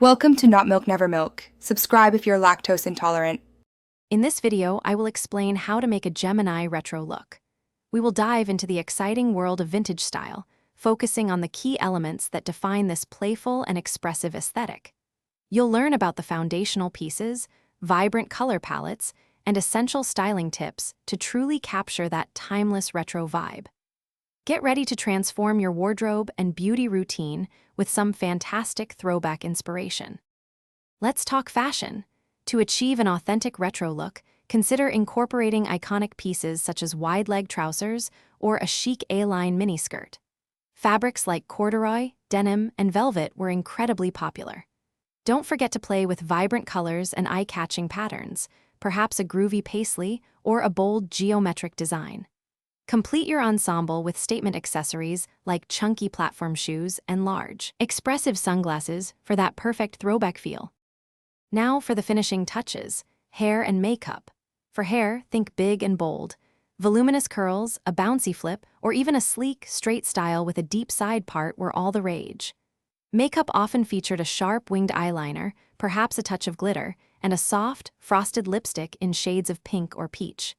Welcome to Not Milk Never Milk. Subscribe if you're lactose intolerant. In this video, I will explain how to make a Gemini retro look. We will dive into the exciting world of vintage style, focusing on the key elements that define this playful and expressive aesthetic. You'll learn about the foundational pieces, vibrant color palettes, and essential styling tips to truly capture that timeless retro vibe. Get ready to transform your wardrobe and beauty routine with some fantastic throwback inspiration. Let's talk fashion. To achieve an authentic retro look, consider incorporating iconic pieces such as wide-leg trousers or a chic A-line miniskirt. Fabrics like corduroy, denim, and velvet were incredibly popular. Don't forget to play with vibrant colors and eye-catching patterns, perhaps a groovy paisley or a bold geometric design. Complete your ensemble with statement accessories like chunky platform shoes and large, expressive sunglasses for that perfect throwback feel. Now for the finishing touches, hair and makeup. For hair, think big and bold. Voluminous curls, a bouncy flip, or even a sleek, straight style with a deep side part were all the rage. Makeup often featured a sharp winged eyeliner, perhaps a touch of glitter, and a soft, frosted lipstick in shades of pink or peach.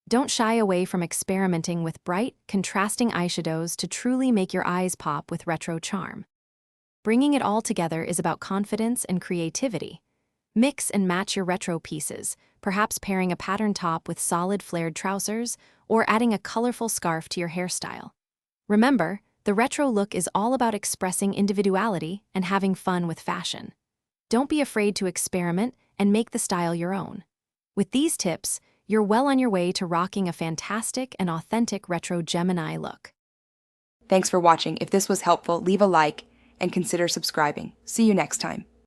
Don't shy away from experimenting with bright, contrasting eyeshadows to truly make your eyes pop with retro charm. Bringing it all together is about confidence and creativity. Mix and match your retro pieces, perhaps pairing a patterned top with solid flared trousers or adding a colorful scarf to your hairstyle. Remember, the retro look is all about expressing individuality and having fun with fashion. Don't be afraid to experiment and make the style your own. With these tips, you're well on your way to rocking a fantastic and authentic retro Gemini look. Thanks for watching. If this was helpful, leave a like and consider subscribing. See you next time.